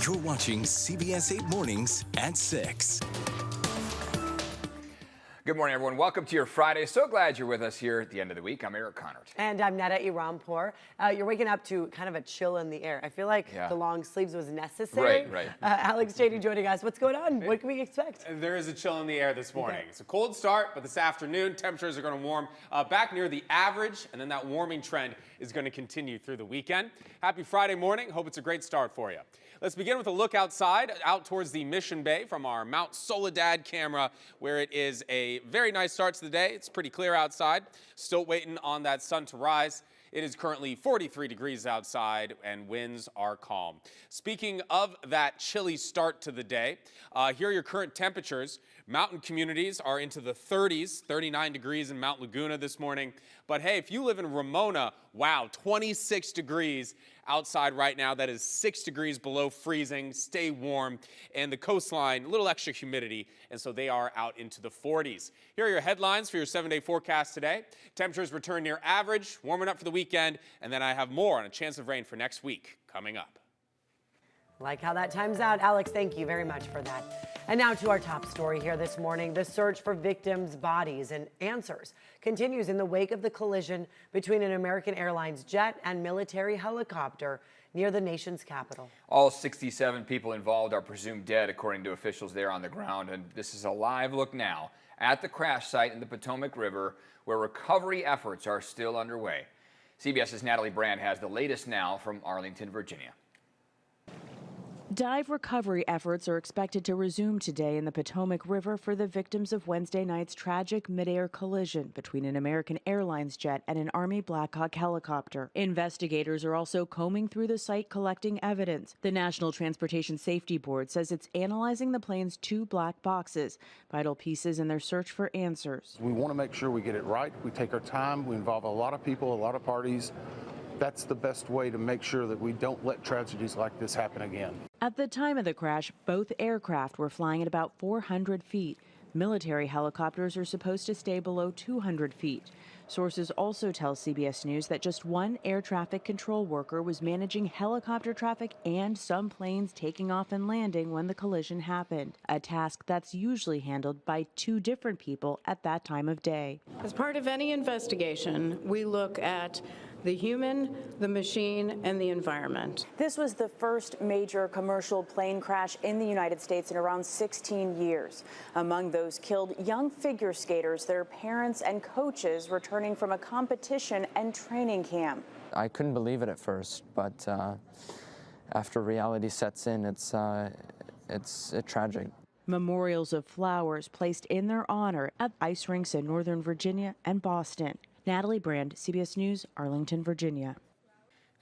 You're watching CBS 8 Mornings at 6. Good morning, everyone. Welcome to your Friday. So glad you're with us here at the end of the week. I'm Eric Connert. And I'm Neda Irampour. You're waking up to kind of a chill in the air. I feel like the long sleeves was necessary. Right. Alex Shady joining us. What's going on? What can we expect? There is a chill in the air this morning. It's a cold start, but this afternoon, temperatures are going to warm back near the average, and then that warming trend is going to continue through the weekend. Happy Friday morning. Hope it's a great start for you. Let's begin with a look outside, out towards the Mission Bay from our Mount Soledad camera, where it is a very nice start to the day. It's pretty clear outside. Still waiting on that sun to rise. It is currently 43 degrees outside and winds are calm. Speaking of that chilly start to the day, here are your current temperatures. Mountain communities are into the 30s, 39 degrees in Mount Laguna this morning. But hey, if you live in Ramona, wow, 26 degrees outside right now. That is 6 degrees below freezing. Stay warm. And the coastline, a little extra humidity, and so they are out into the 40s. Here are your headlines for your 7-day forecast today. Temperatures return near average, warming up for the weekend, and then I have more on a chance of rain for next week coming up. Like how that times out. Alex, thank you very much for that. And now to our top story here this morning. The search for victims' bodies and answers continues in the wake of the collision between an American Airlines jet and military helicopter near the nation's capital. All 67 people involved are presumed dead, according to officials there on the ground. And this is a live look now at the crash site in the Potomac River, where recovery efforts are still underway. CBS's Natalie Brand has the latest now from Arlington, Virginia. Dive recovery efforts are expected to resume today in the Potomac River for the victims of Wednesday night's tragic mid-air collision between an American Airlines jet and an Army Black Hawk helicopter. Investigators are also combing through the site collecting evidence. The National Transportation Safety Board says it's analyzing the plane's 2 black boxes, vital pieces in their search for answers. We want to make sure we get it right. We take our time. We involve a lot of people, a lot of parties. That's the best way to make sure that we don't let tragedies like this happen again. At the time of the crash, both aircraft were flying at about 400 feet. Military helicopters are supposed to stay below 200 feet. Sources also tell CBS News that just one air traffic control worker was managing helicopter traffic and some planes taking off and landing when the collision happened, a task that's usually handled by 2 different people at that time of day. As part of any investigation, we look at the human, the machine, and the environment. This was the first major commercial plane crash in the United States in around 16 years. Among those killed, young figure skaters, their parents and coaches returning from a competition and training camp. I couldn't believe it at first, but after reality sets in, it's tragic. Memorials of flowers placed in their honor at ice rinks in Northern Virginia and Boston. Natalie Brand, CBS News, Arlington, Virginia.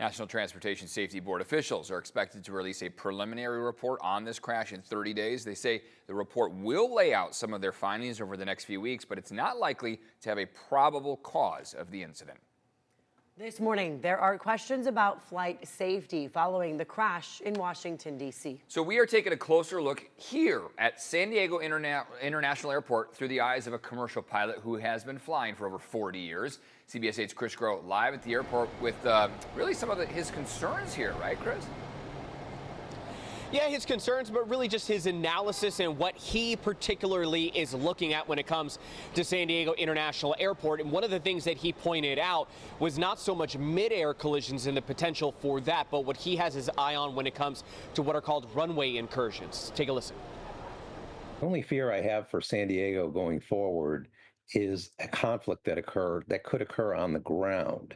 National Transportation Safety Board officials are expected to release a preliminary report on this crash in 30 days. They say the report will lay out some of their findings over the next few weeks, but it's not likely to have a probable cause of the incident. This morning, there are questions about flight safety following the crash in Washington, D.C. So we are taking a closer look here at San Diego International Airport through the eyes of a commercial pilot who has been flying for over 40 years. CBS 8's Chris Groh live at the airport with really some of his concerns here, right, Chris? Yeah, his concerns, but really just his analysis and what he particularly is looking at when it comes to San Diego International Airport. And one of the things that he pointed out was not so much mid-air collisions and the potential for that, but what he has his eye on when it comes to what are called runway incursions. Take a listen. The only fear I have for San Diego going forward is a conflict that could occur on the ground,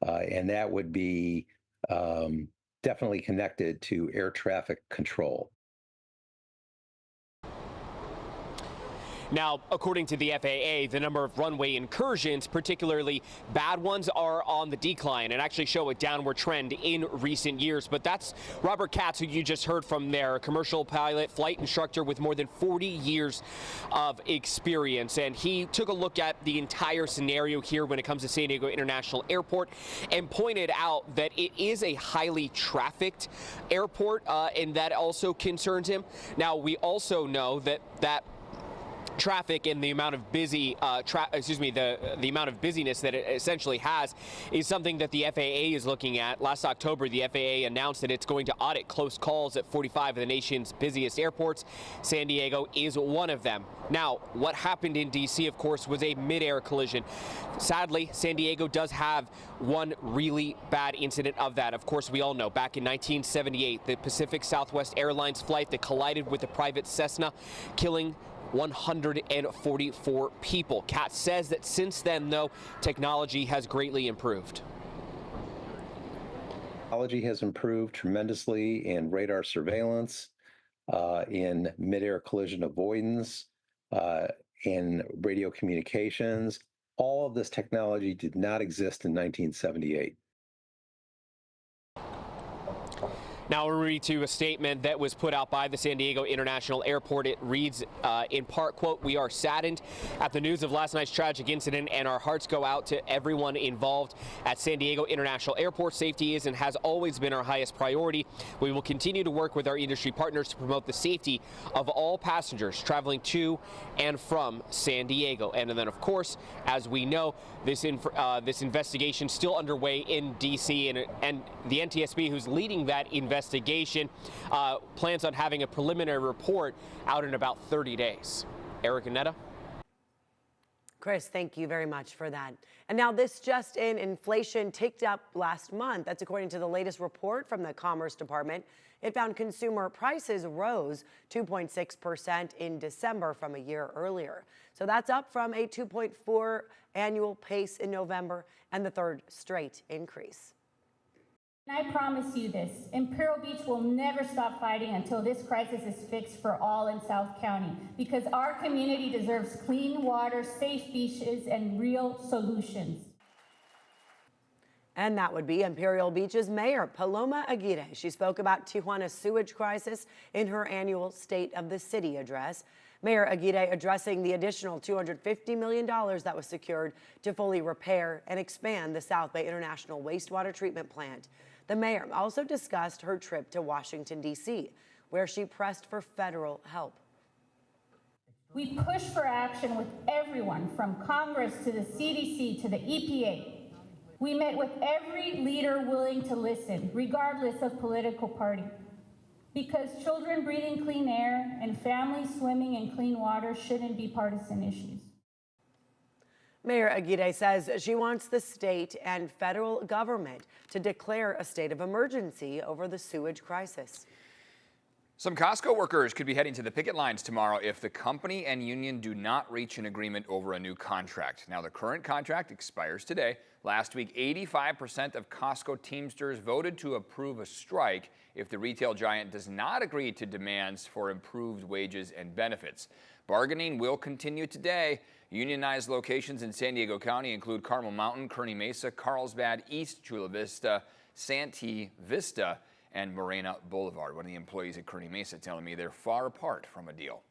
and that would be definitely connected to air traffic control. Now, according to the FAA, the number of runway incursions, particularly bad ones, are on the decline and actually show a downward trend in recent years. But that's Robert Katz, who you just heard from there, a commercial pilot, flight instructor with more than 40 years of experience. And he took a look at the entire scenario here when it comes to San Diego International Airport and pointed out that it is a highly trafficked airport, and that also concerns him. Now, we also know that traffic and the amount of the amount of busyness that it essentially has is something that the FAA is looking at. Last October, the FAA announced that it's going to audit close calls at 45 of the nation's busiest airports. San Diego is one of them. Now, what happened in D.C., of course, was a mid-air collision. Sadly, San Diego does have one really bad incident of that. Of course, we all know back in 1978, the Pacific Southwest Airlines flight that collided with the private Cessna, killing 144 people. CAT says that since then, though, technology has greatly improved. Technology has improved tremendously in radar surveillance, in mid-air collision avoidance, in radio communications. All of this technology did not exist in 1978. Now we'll read to a statement that was put out by the San Diego International Airport. It reads in part, quote, "We are saddened at the news of last night's tragic incident, and our hearts go out to everyone involved at San Diego International Airport. Safety is and has always been our highest priority. We will continue to work with our industry partners to promote the safety of all passengers traveling to and from San Diego." And then, of course, as we know, this investigation still underway in D.C. and the NTSB, who's leading that investigation, plans on having a preliminary report out in about 30 days. Eric Annetta. Chris, thank you very much for that. And now this just in, inflation ticked up last month. That's according to the latest report from the Commerce Department. It found consumer prices rose 2.6% in December from a year earlier. So that's up from a 2.4 annual pace in November and the third straight increase. I promise you this, Imperial Beach will never stop fighting until this crisis is fixed for all in South County, because our community deserves clean water, safe beaches, and real solutions. And that would be Imperial Beach's Mayor, Paloma Aguirre. She spoke about Tijuana's sewage crisis in her annual State of the City address. Mayor Aguirre addressing the additional $250 million that was secured to fully repair and expand the South Bay International Wastewater Treatment Plant. The mayor also discussed her trip to Washington, D.C., where she pressed for federal help. We push for action with everyone from Congress to the CDC to the EPA. We met with every leader willing to listen, regardless of political party. Because children breathing clean air and families swimming in clean water shouldn't be partisan issues. Mayor Aguirre says she wants the state and federal government to declare a state of emergency over the sewage crisis. Some Costco workers could be heading to the picket lines tomorrow if the company and union do not reach an agreement over a new contract. Now, the current contract expires today. Last week, 85% of Costco Teamsters voted to approve a strike if the retail giant does not agree to demands for improved wages and benefits. Bargaining will continue today. Unionized locations in San Diego County include Carmel Mountain, Kearney Mesa, Carlsbad, East Chula Vista, Santee Vista, and Morena Boulevard. One of the employees at Kearney Mesa telling me they're far apart from a deal.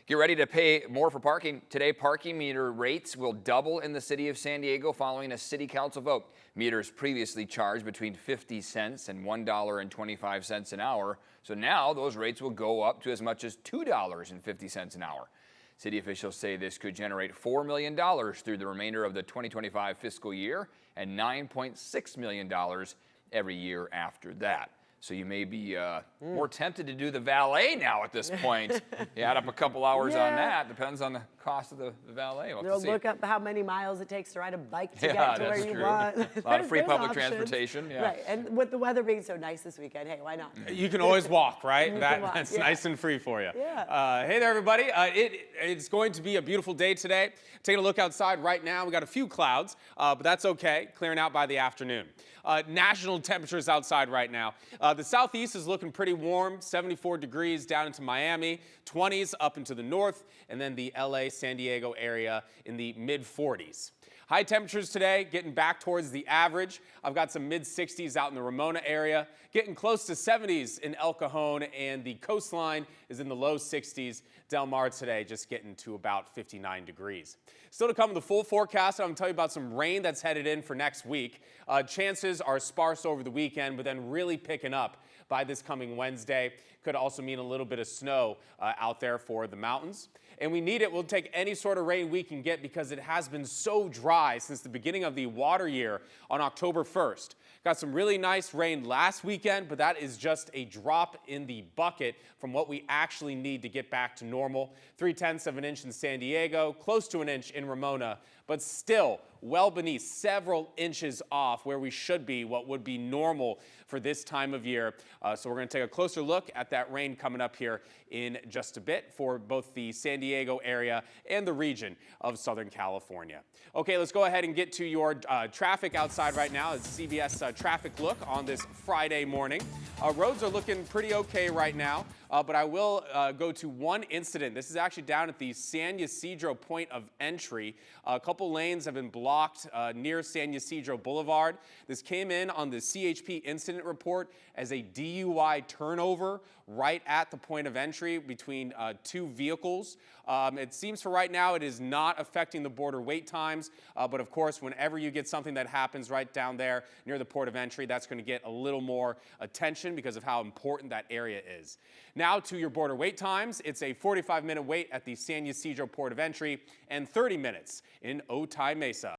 Get ready to pay more for parking. Today, parking meter rates will double in the city of San Diego following a city council vote. Meters previously charged between 50 cents and $1.25 an hour. So now those rates will go up to as much as $2.50 an hour. City officials say this could generate $4 million through the remainder of the 2025 fiscal year and $9.6 million every year after that. So you may be more tempted to do the valet now at this point. You add up a couple hours on that. Depends on the cost of the valet. We'll look up how many miles it takes to ride a bike to get to where you want. A lot of free public transportation. Yeah. Right, and with the weather being so nice this weekend, hey, why not? You can always walk, right? Walk, That's nice and free for you. Yeah. Hey there, everybody. It's going to be a beautiful day today. Taking a look outside right now, we got a few clouds, but that's okay. Clearing out by the afternoon. National temperatures outside right now. The southeast is looking pretty warm, 74 degrees down into Miami, 20s up into the north, and then the LA, San Diego area in the mid-40s. High temperatures today, getting back towards the average. I've got some mid-60s out in the Ramona area, getting close to 70s in El Cajon, and the coastline is in the low 60s. Del Mar today just getting to about 59 degrees. Still to come, the full forecast. I'm going to tell you about some rain that's headed in for next week. Chances are sparse over the weekend, but then really picking up by this coming Wednesday. Could also mean a little bit of snow out there for the mountains. and we need it. We'll take any sort of rain we can get because it has been so dry since the beginning of the water year on October 1st. Got some really nice rain last weekend, but that is just a drop in the bucket from what we actually need to get back to normal. 3/10 of an inch in San Diego, close to an inch in Ramona, but still well beneath, several inches off where we should be, what would be normal for this time of year. So we're going to take a closer look at that rain coming up here in just a bit for both the San Diego area and the region of Southern California. Okay, let's go ahead and get to your traffic outside right now. It's CBS traffic look on this Friday morning. Roads are looking pretty okay right now, but I will go to one incident. This is actually down at the San Ysidro point of entry. A couple lanes have been blocked near San Ysidro Boulevard. This came in on the CHP incident report as a DUI turnover right at the point of entry between two vehicles. It seems for right now it is not affecting the border wait times, but of course whenever you get something that happens right down there near the port of entry, that's going to get a little more attention because of how important that area is. Now to your border wait times. It's a 45-minute wait at the San Ysidro port of entry and 30 minutes in Otay Mesa.